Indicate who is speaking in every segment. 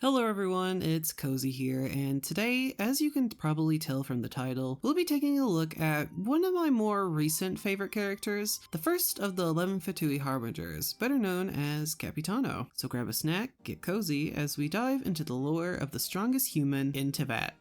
Speaker 1: Hello everyone, it's Kozy here, and today, as you can probably tell from the title, we'll be taking a look at one of my more recent favorite characters, the first of the 11 Fatui Harbingers, better known as Capitano. So grab a snack, get cozy, as we dive into the lore of the strongest human in Teyvat.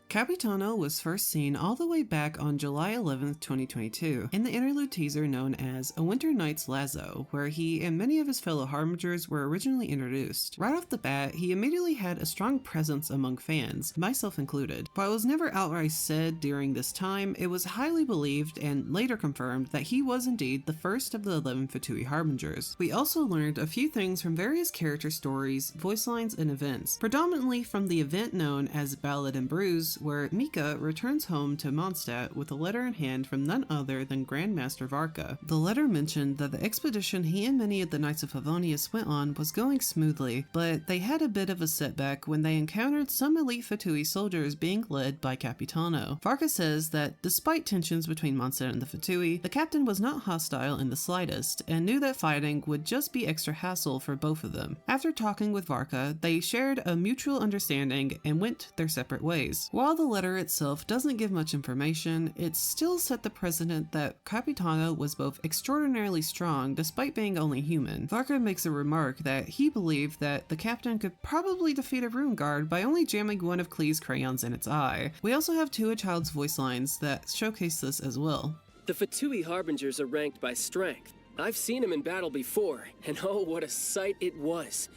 Speaker 1: Capitano was first seen all the way back on July 11th, 2022, in the interlude teaser known as A Winter Night's Lazo, where he and many of his fellow Harbingers were originally introduced. Right off the bat, he immediately had a strong presence among fans, myself included. While it was never outright said during this time, it was highly believed and later confirmed that he was indeed the first of the 11 Fatui Harbingers. We also learned a few things from various character stories, voice lines, and events, predominantly from the event known as Ballad and Bruise, where Mika returns home to Mondstadt with a letter in hand from none other than Grandmaster Varka. The letter mentioned that the expedition he and many of the Knights of Favonius went on was going smoothly, but they had a bit of a setback when they encountered some elite Fatui soldiers being led by Capitano. Varka says that despite tensions between Mondstadt and the Fatui, the captain was not hostile in the slightest, and knew that fighting would just be extra hassle for both of them. After talking with Varka, they shared a mutual understanding and went their separate ways. While the letter itself doesn't give much information, it still set the precedent that Capitano was both extraordinarily strong despite being only human. Varka makes a remark that he believed that the captain could probably defeat a rune guard by only jamming one of Klee's crayons in its eye. We also have two of Child's voice lines that showcase this as well.
Speaker 2: The Fatui Harbingers are ranked by strength. I've seen him in battle before, and oh, what a sight it was.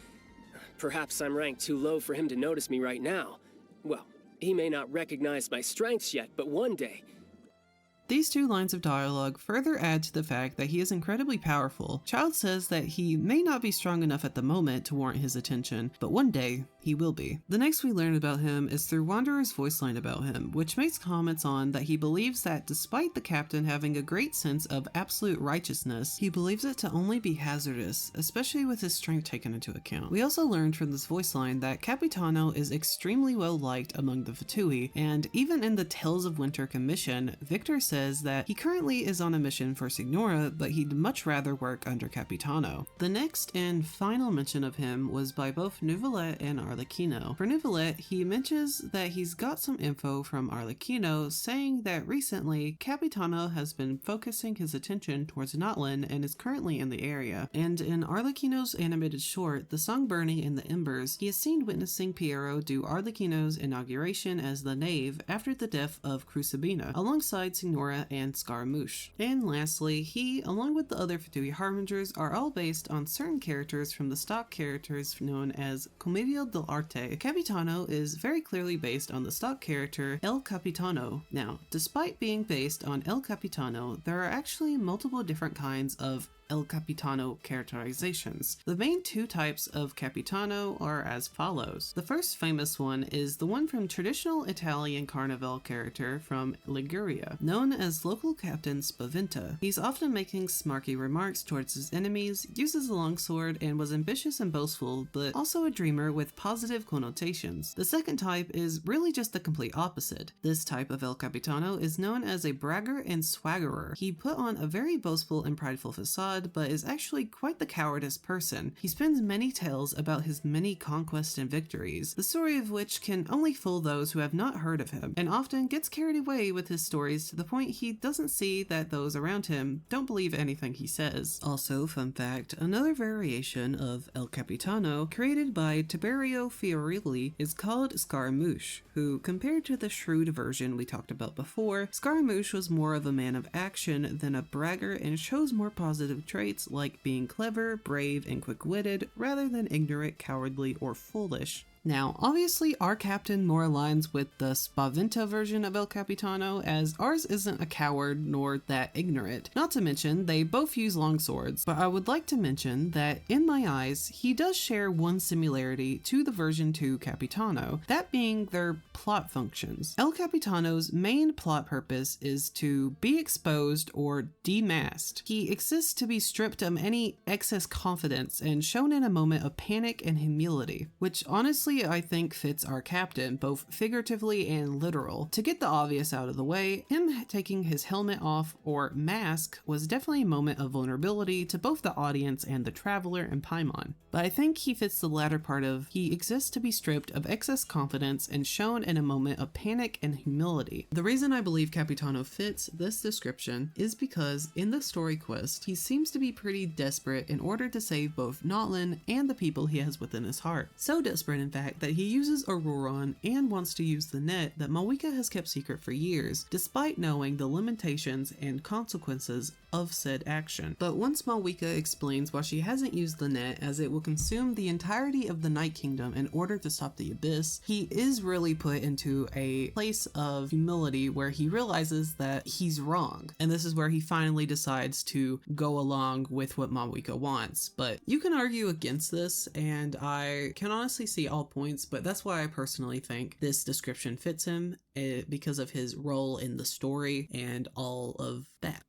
Speaker 2: Perhaps I'm ranked too low for him to notice me right now. Well, he may not recognize my strengths yet, but one day.
Speaker 1: These two lines of dialogue further add to the fact that he is incredibly powerful. Child says that he may not be strong enough at the moment to warrant his attention, but one day he will be. The next we learn about him is through Wanderer's voice line about him, which makes comments on that he believes that despite the captain having a great sense of absolute righteousness, he believes it to only be hazardous, especially with his strength taken into account. We also learned from this voice line that Capitano is extremely well liked among the Fatui, and even in the Tales of Winter commission, Victor says that he currently is on a mission for Signora, but he'd much rather work under Capitano. The next and final mention of him was by both Neuvillette and Arlecchino. For Neuvillette, he mentions that he's got some info from Arlecchino saying that recently Capitano has been focusing his attention towards Natlan and is currently in the area. And in Arlecchino's animated short, The Song Burning in the Embers, he is seen witnessing Piero do Arlecchino's inauguration as the Knave after the death of Crucibina, alongside Signora and Scaramouche. And lastly, he, along with the other Fatui Harbingers, are all based on certain characters from the stock characters known as Commedia dell'arte. Capitano is very clearly based on the stock character El Capitano. Now, despite being based on El Capitano, there are actually multiple different kinds of El Capitano characterizations. The main two types of Capitano are as follows. The first famous one is the one from traditional Italian Carnival character from Liguria, known as local Captain Spaventa. He's often making smarky remarks towards his enemies, uses a longsword, and was ambitious and boastful, but also a dreamer with positive connotations. The second type is really just the complete opposite. This type of El Capitano is known as a bragger and swaggerer. He put on a very boastful and prideful facade, but is actually quite the cowardice person. He spins many tales about his many conquests and victories, the story of which can only fool those who have not heard of him, and often gets carried away with his stories to the point he doesn't see that those around him don't believe anything he says. Also, fun fact, another variation of El Capitano created by Tiberio Fiorilli is called Scaramouche, who, compared to the shrewd version we talked about before, Scaramouche was more of a man of action than a bragger and shows more positive traits like being clever, brave, and quick-witted, rather than ignorant, cowardly, or foolish. Now, obviously our captain more aligns with the Spaventa version of El Capitano, as ours isn't a coward nor that ignorant. Not to mention, they both use longswords, but I would like to mention that in my eyes, he does share one similarity to the version 2 Capitano, that being their plot functions. El Capitano's main plot purpose is to be exposed or demasked. He exists to be stripped of any excess confidence and shown in a moment of panic and humility, which honestly really, I think, fits our captain, both figuratively and literal. To get the obvious out of the way, him taking his helmet off, or mask, was definitely a moment of vulnerability to both the audience and the traveler in Paimon. But I think he fits the latter part of he exists to be stripped of excess confidence and shown in a moment of panic and humility. The reason I believe Capitano fits this description is because in the story quest, he seems to be pretty desperate in order to save both Natlan and the people he has within his heart. So desperate, in fact, that he uses Auroron and wants to use the net that Malwika has kept secret for years, despite knowing the limitations and consequences of said action. But once Malwika explains why she hasn't used the net, as it will consume the entirety of the Night Kingdom in order to stop the Abyss, he is really put into a place of humility where he realizes that he's wrong. And this is where he finally decides to go along with what Malwika wants. But you can argue against this, and I can honestly see all points, but that's why I personally think this description fits him, because of his role in the story and all of that.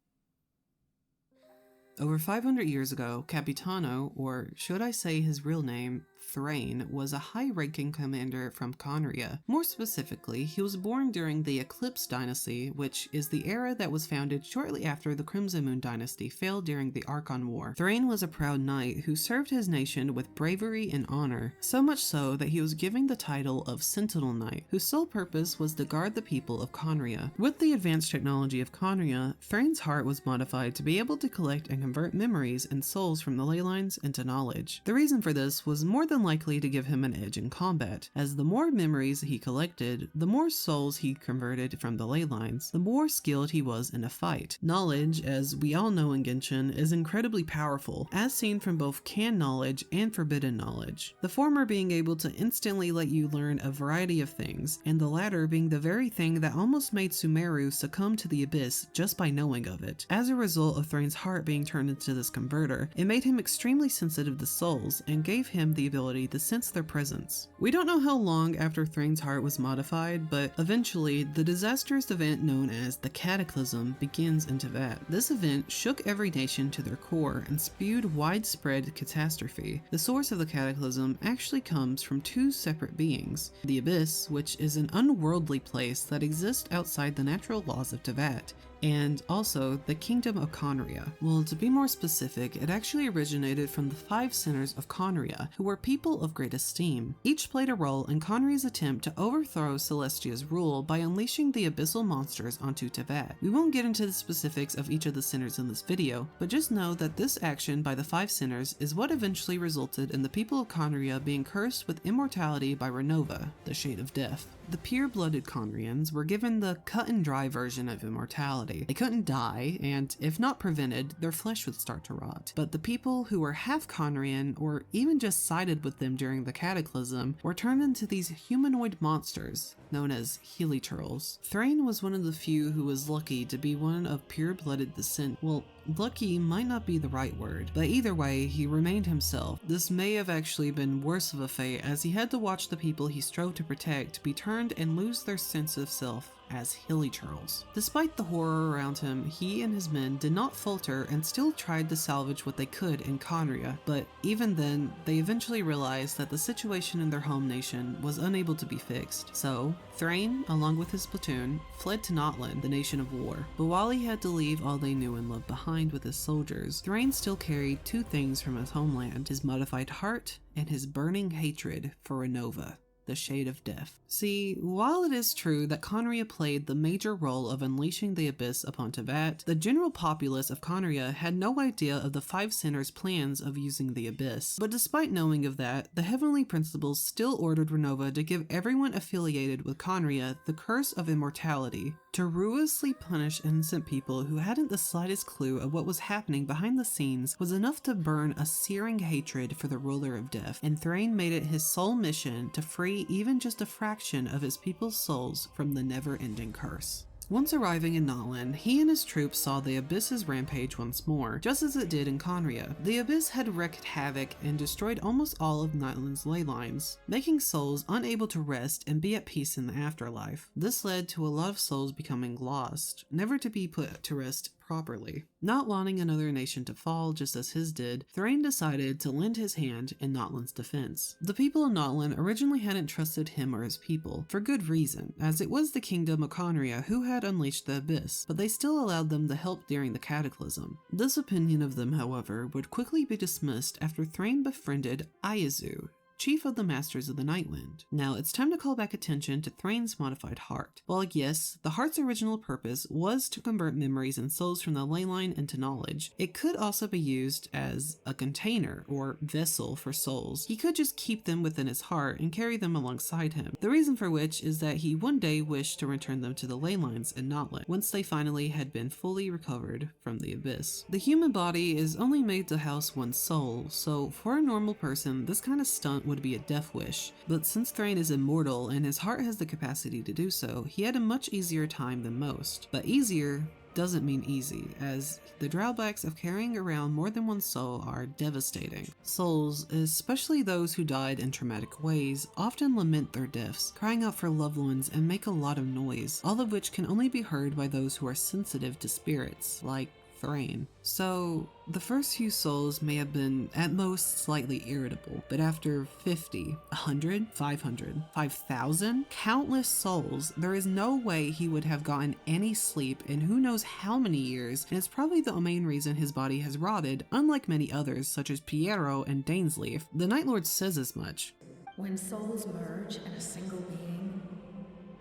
Speaker 1: Over 500 years ago, Capitano, or should I say his real name, Thrain, was a high-ranking commander from Khaenri'ah. More specifically, he was born during the Eclipse Dynasty, which is the era that was founded shortly after the Crimson Moon Dynasty failed during the Archon War. Thrain was a proud knight who served his nation with bravery and honor, so much so that he was given the title of Sentinel Knight, whose sole purpose was to guard the people of Khaenri'ah. With the advanced technology of Khaenri'ah, Thrain's heart was modified to be able to collect and convert memories and souls from the ley lines into knowledge. The reason for this was more than likely to give him an edge in combat, as the more memories he collected, the more souls he converted from the ley lines, the more skilled he was in a fight. Knowledge, as we all know in Genshin, is incredibly powerful, as seen from both canned knowledge and forbidden knowledge. The former being able to instantly let you learn a variety of things, and the latter being the very thing that almost made Sumeru succumb to the Abyss just by knowing of it. As a result of Thrain's heart being turned into this converter, it made him extremely sensitive to souls and gave him the ability to sense their presence. We don't know how long after Thrain's heart was modified, but eventually the disastrous event known as the Cataclysm begins in Teyvat. This event shook every nation to their core and spewed widespread catastrophe. The source of the Cataclysm actually comes from two separate beings: the Abyss, which is an unworldly place that exists outside the natural laws of Teyvat, and also the Kingdom of Khaenri'ah. Well, to be more specific, it actually originated from the 5 sinners of Khaenri'ah, who were people of great esteem. Each played a role in Khaenri'ah's attempt to overthrow Celestia's rule by unleashing the abyssal monsters onto Teyvat. We won't get into the specifics of each of the sinners in this video, but just know that this action by the 5 sinners is what eventually resulted in the people of Khaenri'ah being cursed with immortality by Renova, the Shade of Death. The pure-blooded Khaenri'ahns were given the cut-and-dry version of immortality. They couldn't die, and if not prevented, their flesh would start to rot. But the people who were half Khaenri'ahn, or even just sided with them during the Cataclysm, were turned into these humanoid monsters, known as heliturls. Thrain was one of the few who was lucky to be one of pure-blooded descent. Well, lucky might not be the right word, but either way, he remained himself. This may have actually been worse of a fate, as he had to watch the people he strove to protect be turned and lose their sense of self as hilichurls. Despite the horror around him, he and his men did not falter and still tried to salvage what they could in Khaenri'ah, but even then, they eventually realized that the situation in their home nation was unable to be fixed. So, Thrain, along with his platoon, fled to Natlan, the nation of war. But while he had to leave all they knew and loved behind with his soldiers, Thrain still carried 2 things from his homeland: his modified heart and his burning hatred for Renova, the Shade of Death. See, while it is true that Khaenri'ah played the major role of unleashing the Abyss upon Teyvat, the general populace of Khaenri'ah had no idea of the 5 sinners' plans of using the Abyss. But despite knowing of that, the Heavenly Principles still ordered Renova to give everyone affiliated with Khaenri'ah the curse of immortality, to ruthlessly punish innocent people who hadn't the slightest clue of what was happening behind the scenes was enough to burn a searing hatred for the ruler of death, and Thrain made it his sole mission to free even just a fraction of his people's souls from the never-ending curse. Once arriving in Natlan, he and his troops saw the Abyss's rampage once more, just as it did in Khaenri'ah. The Abyss had wreaked havoc and destroyed almost all of Natlan's ley lines, making souls unable to rest and be at peace in the afterlife. This led to a lot of souls becoming lost, never to be put to rest properly. Not wanting another nation to fall just as his did, Thrain decided to lend his hand in Natlan's defense. The people of Natlan originally hadn't trusted him or his people, for good reason, as it was the kingdom of Khaenri'ah who had unleashed the Abyss, but they still allowed them the help during the Cataclysm. This opinion of them, however, would quickly be dismissed after Thrain befriended Iazu, chief of the Masters of the Nightwind. Now, it's time to call back attention to Thrain's modified heart. While yes, the heart's original purpose was to convert memories and souls from the ley line into knowledge, it could also be used as a container or vessel for souls. He could just keep them within his heart and carry them alongside him. The reason for which is that he one day wished to return them to the ley lines in Natlan, once they finally had been fully recovered from the Abyss. The human body is only made to house one soul, so for a normal person, this kind of stunt would be a death wish, but since Thrain is immortal and his heart has the capacity to do so, he had a much easier time than most. But easier doesn't mean easy, as the drawbacks of carrying around more than one soul are devastating. Souls, especially those who died in traumatic ways, often lament their deaths, crying out for loved ones and make a lot of noise, all of which can only be heard by those who are sensitive to spirits, like Thrain. So, the first few souls may have been at most slightly irritable, but after 50, 100, 500, 5,000, countless souls, there is no way he would have gotten any sleep in who knows how many years, and it's probably the main reason his body has rotted, unlike many others such as Piero and Dainsleif. The Night Lord says as much.
Speaker 3: When souls merge in a single being,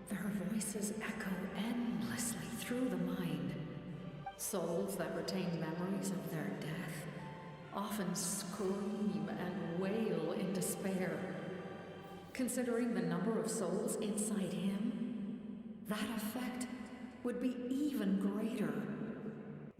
Speaker 3: their voices echo endlessly through the mind. Souls that retain memories of their death often scream and wail in despair. Considering the number of souls inside him, that effect would be even greater.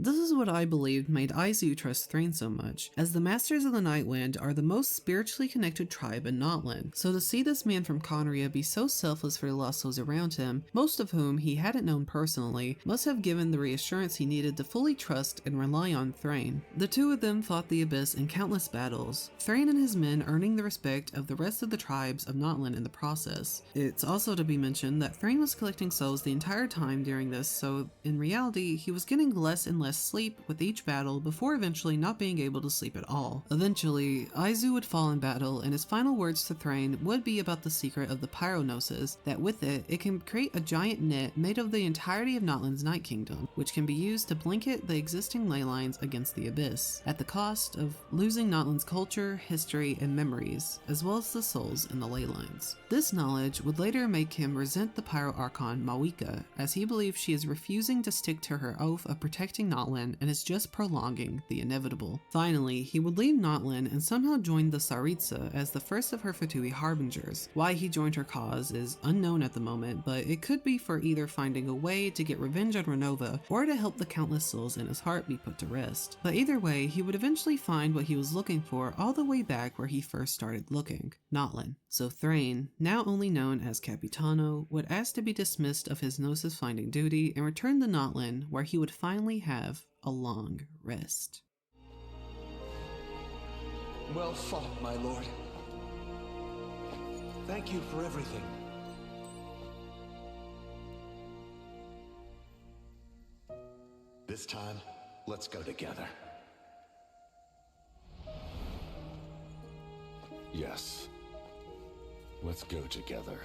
Speaker 1: This is what I believed made Iazu trust Thrain so much, as the Masters of the Nightwind are the most spiritually connected tribe in Natlan, so to see this man from Khaenri'ah be so selfless for the lost souls around him, most of whom he hadn't known personally, must have given the reassurance he needed to fully trust and rely on Thrain. The two of them fought the Abyss in countless battles, Thrain and his men earning the respect of the rest of the tribes of Natlan in the process. It's also to be mentioned that Thrain was collecting souls the entire time during this, so in reality, he was getting less and less sleep with each battle before eventually not being able to sleep at all. Eventually, Iazu would fall in battle, and his final words to Thrain would be about the secret of the Pyronosis, that with it, it can create a giant net made of the entirety of Natlan's Night Kingdom, which can be used to blanket the existing ley lines against the Abyss, at the cost of losing Natlan's culture, history, and memories, as well as the souls in the ley lines. This knowledge would later make him resent the Pyro Archon Mawika, as he believes she is refusing to stick to her oath of protecting Natlan and is just prolonging the inevitable. Finally, he would leave Natlan and somehow join the Tsaritsa as the first of her Fatui Harbingers. Why he joined her cause is unknown at the moment, but it could be for either finding a way to get revenge on Renova or to help the countless souls in his heart be put to rest. But either way, he would eventually find what he was looking for all the way back where he first started looking, Natlan. So Thrain, now only known as Capitano, would ask to be dismissed of his Gnosis finding duty and return to Natlan, where he would finally have a long rest.
Speaker 4: Well fought, my lord. Thank you for everything. This time, let's go together.
Speaker 5: Yes. Let's go together.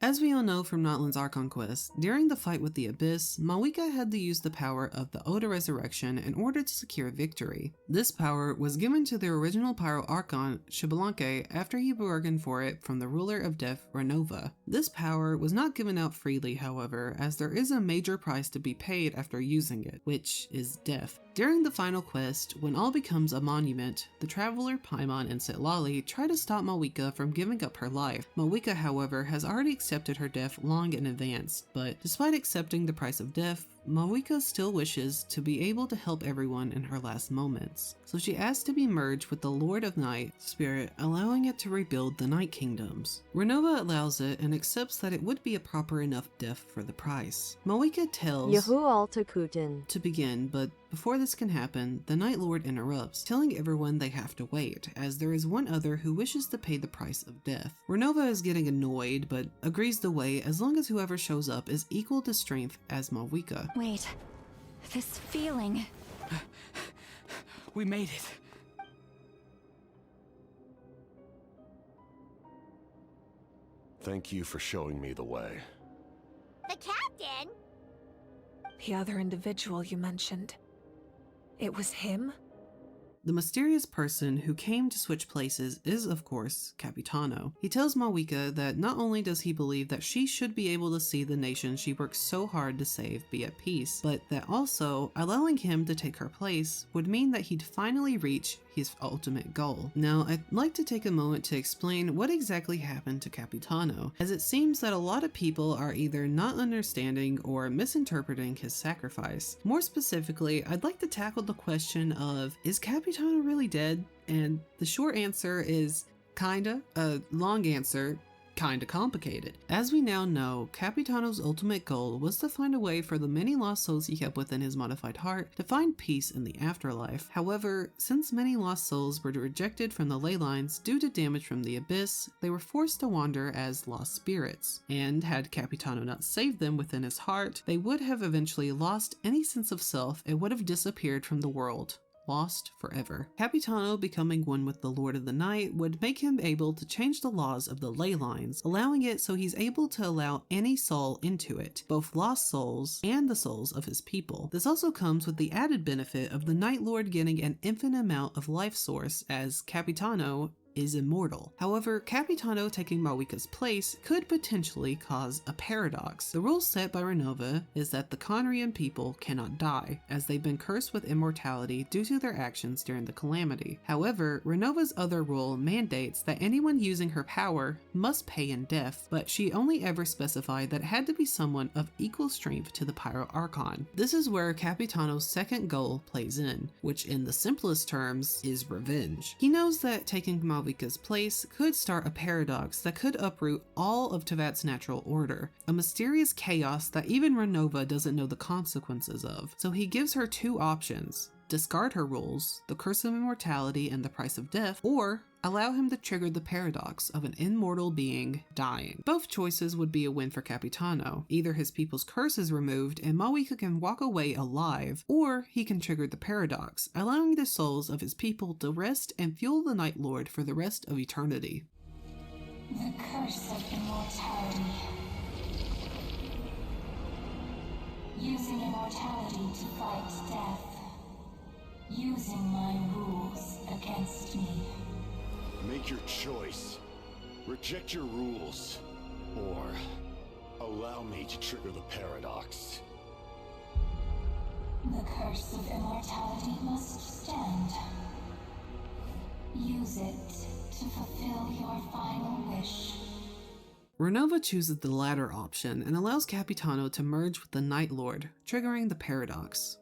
Speaker 1: As we all know from Natlan's Archon quest, during the fight with the Abyss, Mawika had to use the power of the Ode of Resurrection in order to secure victory. This power was given to the original Pyro Archon Xbalanque after he bargained for it from the ruler of death, Renova. This power was not given out freely, however, as there is a major price to be paid after using it, which is death. During the final quest, when all becomes a monument, the Traveler, Paimon, and Sitlali try to stop Mawika from giving up her life. Mawika, however, has already accepted her death long in advance, but despite accepting the price of death, Mawika still wishes to be able to help everyone in her last moments. So she asks to be merged with the Lord of Night spirit, allowing it to rebuild the Night Kingdoms. Renova allows it and accepts that it would be a proper enough death for the price. Mawika tells to begin, but before this can happen, the Night Lord interrupts, telling everyone they have to wait, as there is one other who wishes to pay the price of death. Renova is getting annoyed, but agrees to wait as long as whoever shows up is equal to strength as Mawika.
Speaker 6: Wait, this feeling...
Speaker 7: We made it.
Speaker 5: Thank you for showing me the way.
Speaker 6: The captain?
Speaker 8: The other individual you mentioned. It was him?
Speaker 1: The mysterious person who came to switch places is, of course, Capitano. He tells Mawika that not only does he believe that she should be able to see the nation she worked so hard to save be at peace, but that also allowing him to take her place would mean that he'd finally reach his ultimate goal. Now, I'd like to take a moment to explain what exactly happened to Capitano, as it seems that a lot of people are either not understanding or misinterpreting his sacrifice. More specifically, I'd like to tackle the question of, is Capitano really dead? And the short answer is kinda. A long answer, kinda complicated. As we now know, Capitano's ultimate goal was to find a way for the many lost souls he kept within his modified heart to find peace in the afterlife. However, since many lost souls were rejected from the ley lines due to damage from the abyss, they were forced to wander as lost spirits. And had Capitano not saved them within his heart, they would have eventually lost any sense of self and would have disappeared from the world. Lost forever. Capitano becoming one with the Lord of the Night would make him able to change the laws of the ley lines, allowing it so he's able to allow any soul into it, both lost souls and the souls of his people. This also comes with the added benefit of the Night Lord getting an infinite amount of life source, as Capitano is immortal. However, Capitano taking Mawika's place could potentially cause a paradox. The rule set by Renova is that the Khaenri'ah people cannot die, as they've been cursed with immortality due to their actions during the calamity. However, Renova's other rule mandates that anyone using her power must pay in death, but she only ever specified that it had to be someone of equal strength to the Pyro Archon. This is where Capitano's second goal plays in, which in the simplest terms is revenge. He knows that taking Mawika's place could start a paradox that could uproot all of Tevat's natural order, a mysterious chaos that even Renova doesn't know the consequences of. So he gives her two options: discard her rules, the curse of immortality and the price of death, or allow him to trigger the paradox of an immortal being dying. Both choices would be a win for Capitano. Either his people's curse is removed and Mawika can walk away alive, or he can trigger the paradox, allowing the souls of his people to rest and fuel the Night Lord for the rest of eternity.
Speaker 6: The curse of immortality. Using immortality to fight death. Using my rules against me.
Speaker 5: Make your choice. Reject your rules. Or allow me to trigger the paradox.
Speaker 6: The curse of immortality must stand. Use it to fulfill your final wish.
Speaker 1: Renova chooses the latter option and allows Capitano to merge with the Night Lord, triggering the paradox.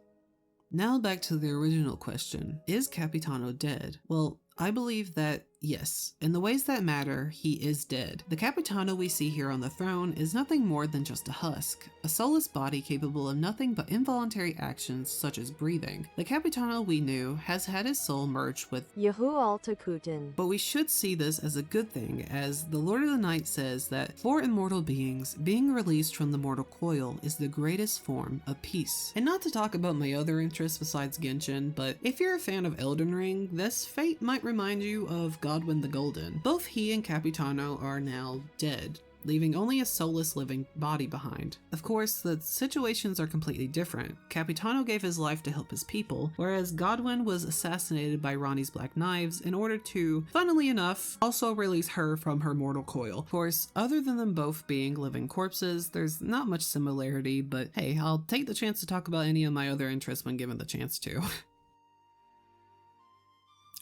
Speaker 1: Now back to the original question, is Capitano dead? Well, I believe that yes, in the ways that matter, he is dead. The Capitano we see here on the throne is nothing more than just a husk, a soulless body capable of nothing but involuntary actions such as breathing. The Capitano we knew has had his soul merged with but we should see this as a good thing, as the Lord of the Night says that for immortal beings, being released from the mortal coil is the greatest form of peace. And not to talk about my other interests besides Genshin, but if you're a fan of Elden Ring, this fate might remind you of Godwyn the Golden. Both he and Capitano are now dead, leaving only a soulless living body behind. Of course, the situations are completely different. Capitano gave his life to help his people, whereas Godwyn was assassinated by Ranni's Black Knives in order to, funnily enough, also release her from her mortal coil. Of course, other than them both being living corpses, there's not much similarity, but hey, I'll take the chance to talk about any of my other interests when given the chance to.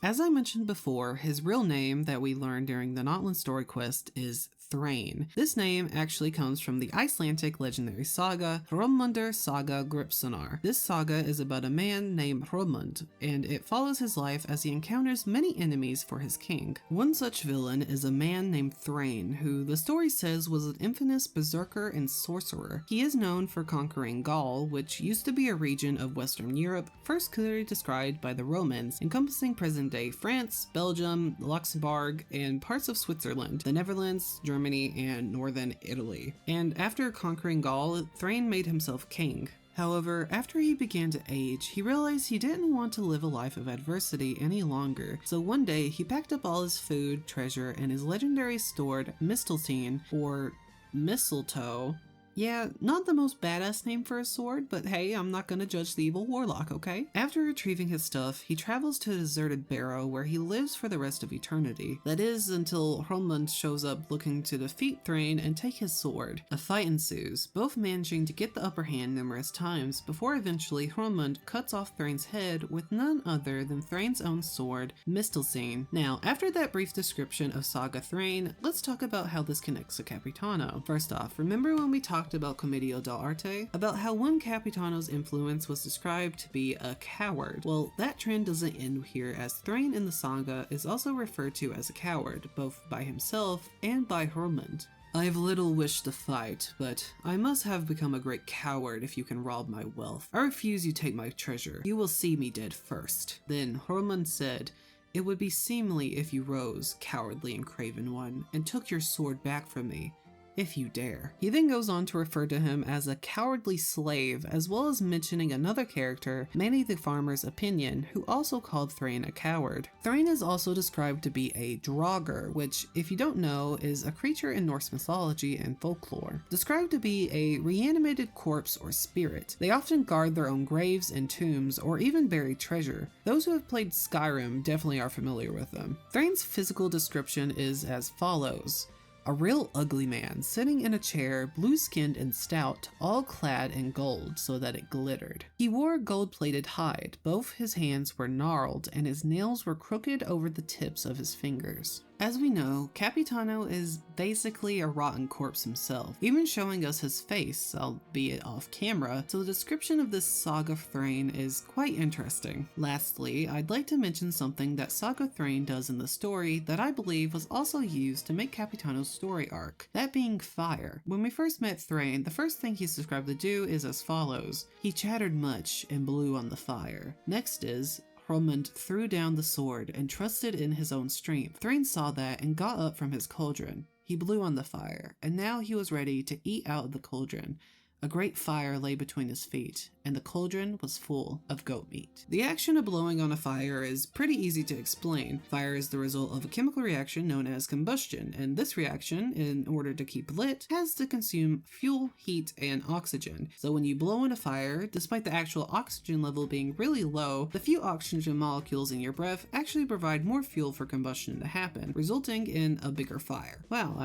Speaker 1: As I mentioned before, his real name that we learned during the Natlan story quest is Thrain. This name actually comes from the Icelandic legendary saga Hromundur Saga Gripsonar. This saga is about a man named Hromund, and it follows his life as he encounters many enemies for his king. One such villain is a man named Thrain, who the story says was an infamous berserker and sorcerer. He is known for conquering Gaul, which used to be a region of Western Europe, first clearly described by the Romans, encompassing present-day France, Belgium, Luxembourg, and parts of Switzerland, the Netherlands, Germany, and northern Italy. And after conquering Gaul, Thrain made himself king. However, after he began to age, he realized he didn't want to live a life of adversity any longer, so one day he packed up all his food, treasure, and his legendary sword, Misteltein, or Mistletoe. Yeah, not the most badass name for a sword, but hey, I'm not gonna judge the evil warlock, okay? After retrieving his stuff, he travels to a deserted barrow where he lives for the rest of eternity. That is, until Hromund shows up looking to defeat Thrain and take his sword. A fight ensues, both managing to get the upper hand numerous times, before eventually Hromund cuts off Thrain's head with none other than Thrain's own sword, Misteltein. Now, after that brief description of Saga Thrain, let's talk about how this connects to Capitano. First off, remember when we talked about Commedio dell'arte? About how one Capitano's influence was described to be a coward. Well, that trend doesn't end here, as Thrain in the saga is also referred to as a coward, both by himself and by Hromund. I have little wish to fight, but I must have become a great coward if you can rob my wealth. I refuse you take my treasure. You will see me dead first. Then Hromund said, "It would be seemly if you rose, cowardly and craven one, and took your sword back from me. If you dare." He then goes on to refer to him as a cowardly slave, as well as mentioning another character, Manny the Farmer's Opinion, who also called Thrain a coward. Thrain is also described to be a draugr, which, if you don't know, is a creature in Norse mythology and folklore. Described to be a reanimated corpse or spirit. They often guard their own graves and tombs, or even bury treasure. Those who have played Skyrim definitely are familiar with them. Thrain's physical description is as follows. A real ugly man, sitting in a chair, blue-skinned and stout, all clad in gold so that it glittered. He wore gold-plated hide, both his hands were gnarled, and his nails were crooked over the tips of his fingers. As we know, Capitano is basically a rotten corpse himself, even showing us his face, albeit off camera, so the description of this Saga Thrain is quite interesting. Lastly, I'd like to mention something that Saga Thrain does in the story that I believe was also used to make Capitano's story arc, that being fire. When we first met Thrain, the first thing he's described to do is as follows. He chattered much and blew on the fire. Next is, Hromund threw down the sword and trusted in his own strength. Thrain saw that and got up from his cauldron. He blew on the fire, and now he was ready to eat out of the cauldron. A great fire lay between his feet, and the cauldron was full of goat meat. The action of blowing on a fire is pretty easy to explain. Fire is the result of a chemical reaction known as combustion, and this reaction, in order to keep lit, has to consume fuel, heat, and oxygen. So when you blow on a fire, despite the actual oxygen level being really low, the few oxygen molecules in your breath actually provide more fuel for combustion to happen, resulting in a bigger fire. Wow,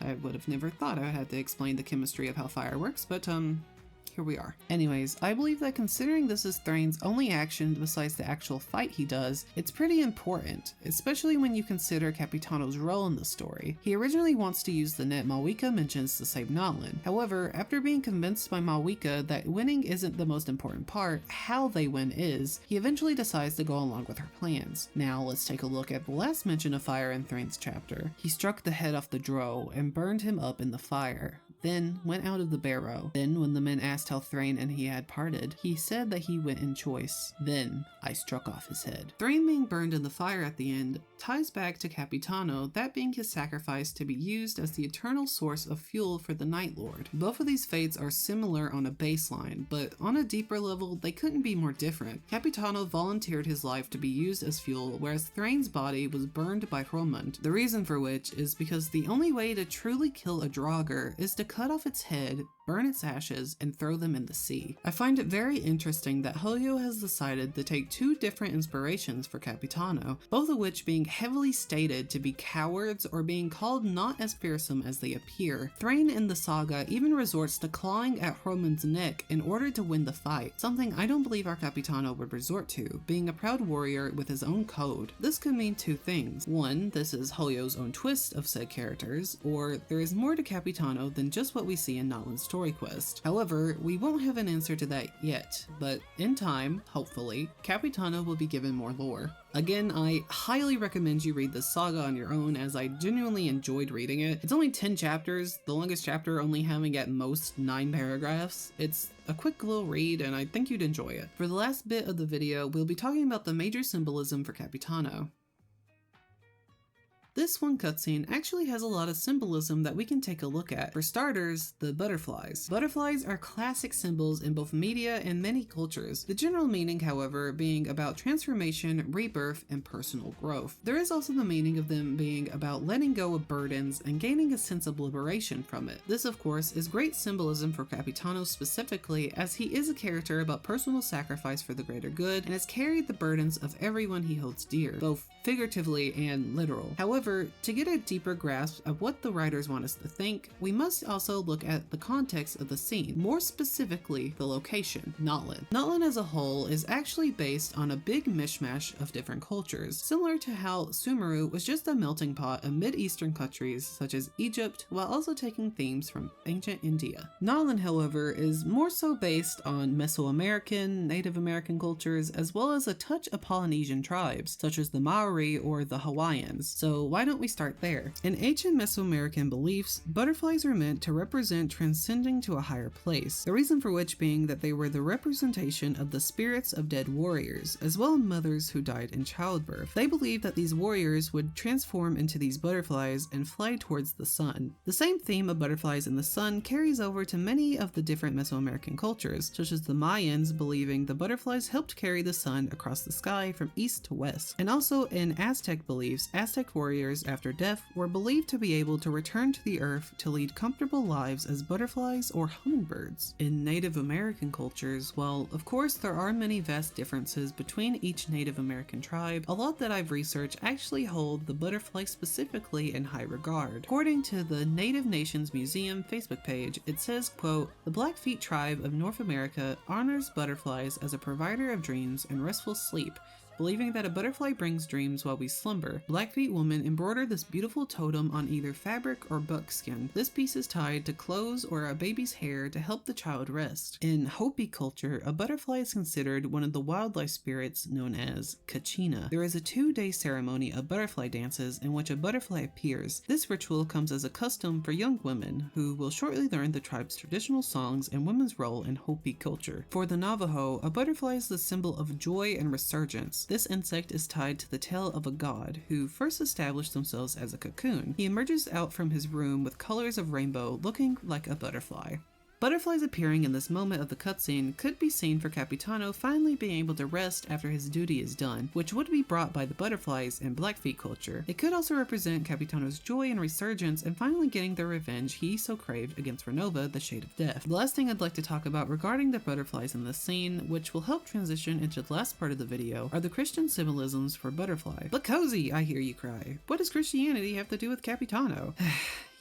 Speaker 1: I would have never thought I had to explain the chemistry of how fire works, but here we are. Anyways, I believe that considering this is Thrain's only action besides the actual fight he does, it's pretty important, especially when you consider Capitano's role in the story. He originally wants to use the net Malwika mentions to save Natlan. However, after being convinced by Malwika that winning isn't the most important part, how they win is, he eventually decides to go along with her plans. Now let's take a look at the last mention of fire in Thrain's chapter. He struck the head off the drow and burned him up in the fire, then went out of the barrow. Then when the men asked how Thrain and he had parted, he said that he went in choice. Then I struck off his head. Thrain being burned in the fire at the end ties back to Capitano, that being his sacrifice to be used as the eternal source of fuel for the Night Lord. Both of these fates are similar on a baseline, but on a deeper level, they couldn't be more different. Capitano volunteered his life to be used as fuel, whereas Thrain's body was burned by Hromund. The reason for which is because the only way to truly kill a draugr is to cut off its head, burn its ashes, and throw them in the sea. I find it very interesting that Hoyo has decided to take two different inspirations for Capitano, both of which being heavily stated to be cowards or being called not as fearsome as they appear. Thrain in the saga even resorts to clawing at Hromun's neck in order to win the fight, something I don't believe our Capitano would resort to, being a proud warrior with his own code. This could mean two things. One, this is Hoyo's own twist of said characters, or there is more to Capitano than just what we see in Natlan's story quest. However, we won't have an answer to that yet, but in time, hopefully, Capitano will be given more lore. Again, I highly recommend you read this saga on your own, as I genuinely enjoyed reading it. It's only 10 chapters, the longest chapter only having at most 9 paragraphs. It's a quick little read, and I think you'd enjoy it. For the last bit of the video, we'll be talking about the major symbolism for Capitano. This one cutscene actually has a lot of symbolism that we can take a look at. For starters, the butterflies. Butterflies are classic symbols in both media and many cultures, the general meaning, however, being about transformation, rebirth, and personal growth. There is also the meaning of them being about letting go of burdens and gaining a sense of liberation from it. This, of course, is great symbolism for Capitano specifically, as he is a character about personal sacrifice for the greater good and has carried the burdens of everyone he holds dear, both figuratively and literal. However, to get a deeper grasp of what the writers want us to think, we must also look at the context of the scene, more specifically the location, Natlan. Natlan as a whole is actually based on a big mishmash of different cultures, similar to how Sumeru was just a melting pot of mid-eastern countries such as Egypt, while also taking themes from ancient India. Natlan, however, is more so based on Mesoamerican, Native American cultures, as well as a touch of Polynesian tribes, such as the Maori or the Hawaiians, so why don't we start there? In ancient Mesoamerican beliefs, butterflies are meant to represent transcending to a higher place, the reason for which being that they were the representation of the spirits of dead warriors, as well as mothers who died in childbirth. They believed that these warriors would transform into these butterflies and fly towards the sun. The same theme of butterflies in the sun carries over to many of the different Mesoamerican cultures, such as the Mayans believing the butterflies helped carry the sun across the sky from east to west, and also in Aztec beliefs, Aztec warriors after death were believed to be able to return to the earth to lead comfortable lives as butterflies or hummingbirds. In Native American cultures, while of course there are many vast differences between each Native American tribe, a lot that I've researched actually hold the butterfly specifically in high regard. According to the Native Nations Museum Facebook page, it says, quote, "The Blackfeet tribe of North America honors butterflies as a provider of dreams and restful sleep, believing that a butterfly brings dreams while we slumber. Blackfeet women embroider this beautiful totem on either fabric or buckskin. This piece is tied to clothes or a baby's hair to help the child rest." In Hopi culture, a butterfly is considered one of the wildlife spirits known as Kachina. There is a 2-day ceremony of butterfly dances in which a butterfly appears. This ritual comes as a custom for young women, who will shortly learn the tribe's traditional songs and women's role in Hopi culture. For the Navajo, a butterfly is the symbol of joy and resurgence. This insect is tied to the tail of a god who first established themselves as a cocoon. He emerges out from his room with colors of rainbow, looking like a butterfly. Butterflies appearing in this moment of the cutscene could be seen for Capitano finally being able to rest after his duty is done, which would be brought by the butterflies in Blackfeet culture. It could also represent Capitano's joy and resurgence and finally getting the revenge he so craved against Renova, the Shade of Death. The last thing I'd like to talk about regarding the butterflies in this scene, which will help transition into the last part of the video, are the Christian symbolisms for butterfly. But Kozy, I hear you cry. What does Christianity have to do with Capitano?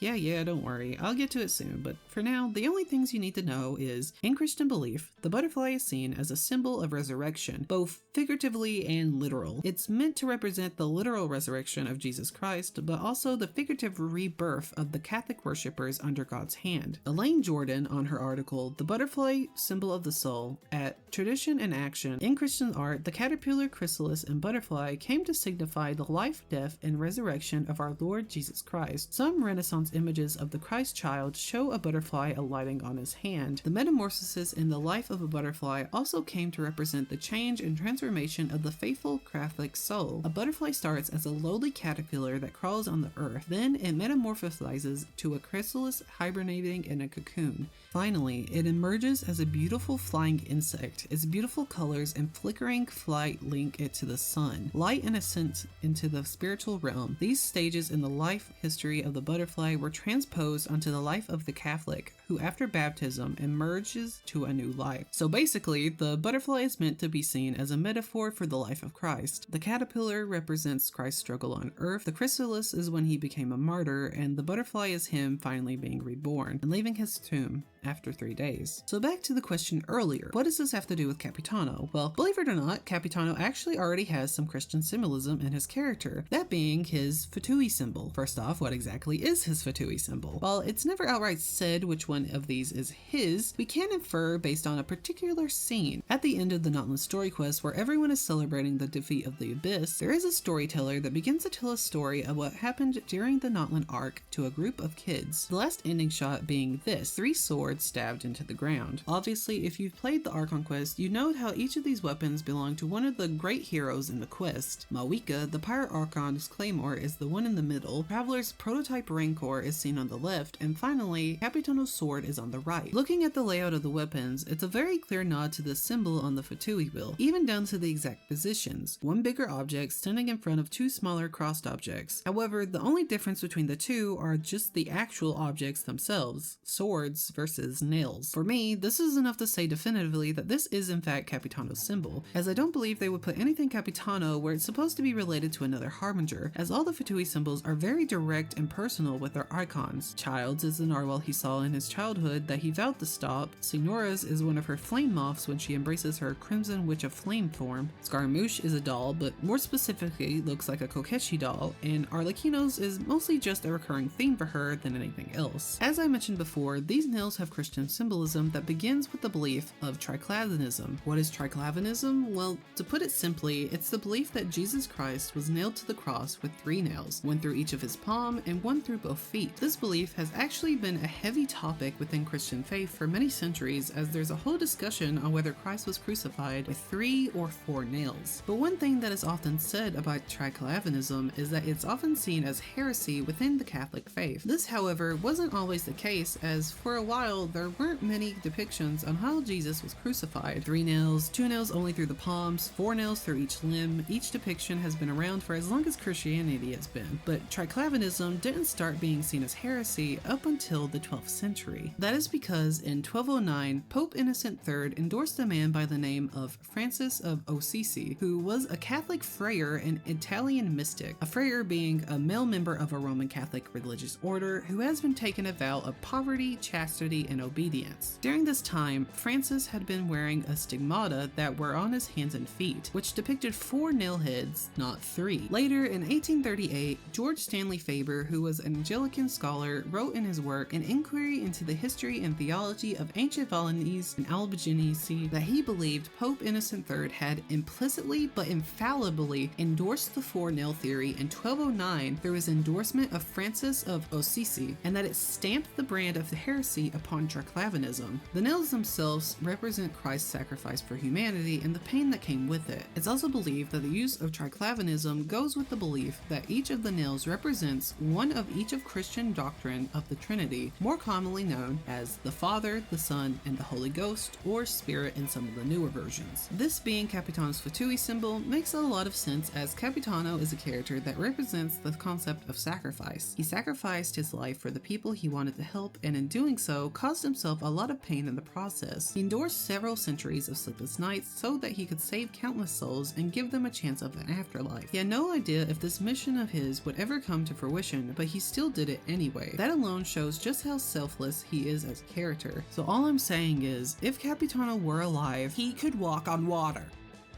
Speaker 1: Yeah, don't worry. I'll get to it soon, but for now, the only things you need to know is, in Christian belief, the butterfly is seen as a symbol of resurrection, both figuratively and literal. It's meant to represent the literal resurrection of Jesus Christ, but also the figurative rebirth of the Catholic worshippers under God's hand. Elaine Jordan, on her article, The Butterfly, Symbol of the Soul, at Tradition and Action, in Christian art, the caterpillar, chrysalis, and butterfly came to signify the life, death, and resurrection of our Lord Jesus Christ. Some Renaissance images of the Christ child show a butterfly alighting on his hand. The metamorphosis in the life of a butterfly also came to represent the change and transformation of the faithful Catholic soul. A butterfly starts as a lowly caterpillar that crawls on the earth, then it metamorphosizes to a chrysalis hibernating in a cocoon. Finally, it emerges as a beautiful flying insect. Its beautiful colors and flickering flight link it to the sun, light and ascent into the spiritual realm. These stages in the life history of the butterfly were transposed onto the life of the Catholic, who after baptism emerges to a new life. So basically, the butterfly is meant to be seen as a metaphor for the life of Christ. The caterpillar represents Christ's struggle on earth, the chrysalis is when he became a martyr, and the butterfly is him finally being reborn and leaving his tomb after 3 days. So back to the question earlier, what does this have to do with Capitano? Well, believe it or not, Capitano actually already has some Christian symbolism in his character, that being his Fatui symbol. First off, what exactly is his Fatui symbol? While it's never outright said which one of these is his, we can infer based on a particular scene. At the end of the Natlan story quest, where everyone is celebrating the defeat of the Abyss, there is a storyteller that begins to tell a story of what happened during the Natlan arc to a group of kids. The last ending shot being this: 3 swords stabbed into the ground. Obviously, if you've played the Archon quest, you know how each of these weapons belong to one of the great heroes in the quest. Mawika, the Pirate Archon's claymore, is the one in the middle, Traveler's prototype Rancor is seen on the left, and finally, Capitano's sword is on the right. Looking at the layout of the weapons, it's a very clear nod to the symbol on the Fatui wheel, even down to the exact positions. One bigger object standing in front of 2 smaller crossed objects. However, the only difference between the two are just the actual objects themselves, swords versus nails. For me, this is enough to say definitively that this is in fact Capitano's symbol, as I don't believe they would put anything Capitano where it's supposed to be related to another Harbinger, as all the Fatui symbols are very direct and personal with their icons. Child's is the narwhal he saw in his childhood that he vowed to stop, Signora's is one of her flame moths when she embraces her Crimson Witch of Flame form, Scaramouche is a doll but more specifically looks like a Kokeshi doll, and Arlecchino's is mostly just a recurring theme for her than anything else. As I mentioned before, these nails have Christian symbolism that begins with the belief of triclavianism. What is triclavianism? Well, to put it simply, it's the belief that Jesus Christ was nailed to the cross with 3 nails, one through each of his palm and one through both feet. This belief has actually been a heavy topic within Christian faith for many centuries, as there's a whole discussion on whether Christ was crucified with 3 or 4 nails. But one thing that is often said about triclavianism is that it's often seen as heresy within the Catholic faith. This, however, wasn't always the case, as for a while there weren't many depictions on how Jesus was crucified. 3 nails, 2 nails only through the palms, 4 nails through each limb. Each depiction has been around for as long as Christianity has been, but triclavianism didn't start being seen as heresy up until the 12th century. That is because in 1209, Pope Innocent III endorsed a man by the name of Francis of Assisi, who was a Catholic friar and Italian mystic, a friar being a male member of a Roman Catholic religious order who has been taken a vow of poverty, chastity, and obedience. During this time, Francis had been wearing a stigmata that were on his hands and feet, which depicted 4 nail heads, not 3. Later, in 1838, George Stanley Faber, who was an Anglican scholar, wrote in his work An Inquiry into the History and Theology of Ancient Valonese and Albigenese that he believed Pope Innocent III had implicitly but infallibly endorsed the 4-nail theory in 1209 through his endorsement of Francis of Assisi, and that it stamped the brand of the heresy upon triclavianism. The nails themselves represent Christ's sacrifice for humanity and the pain that came with it. It's also believed that the use of triclavianism goes with the belief that each of the nails represents one of each of Christian doctrine of the Trinity, more commonly known as the Father, the Son, and the Holy Ghost, or Spirit in some of the newer versions. This being Capitano's Fatui symbol makes a lot of sense, as Capitano is a character that represents the concept of sacrifice. He sacrificed his life for the people he wanted to help, and in doing so caused himself a lot of pain in the process. He endorsed several centuries of sleepless nights so that he could save countless souls and give them a chance of an afterlife. He had no idea if this mission of his would ever come to fruition, but he still did it anyway. That alone shows just how selfless he is as a character. So all I'm saying is, if Capitano were alive, he could walk on water.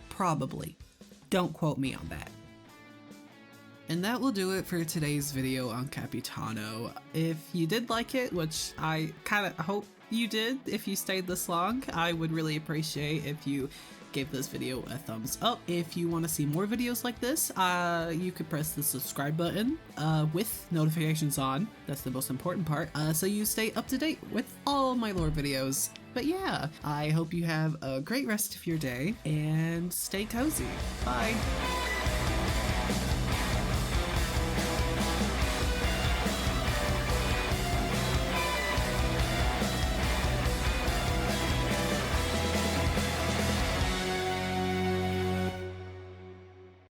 Speaker 1: Probably. Don't quote me on that. And that will do it for today's video on Capitano. If you did like it, which I kind of hope you did, if you stayed this long, I would really appreciate if you gave this video a thumbs up. If you want to see more videos like this, you could press the subscribe button with notifications on. That's the most important part, so you stay up to date with all my lore videos. But yeah, I hope you have a great rest of your day and stay cozy. Bye.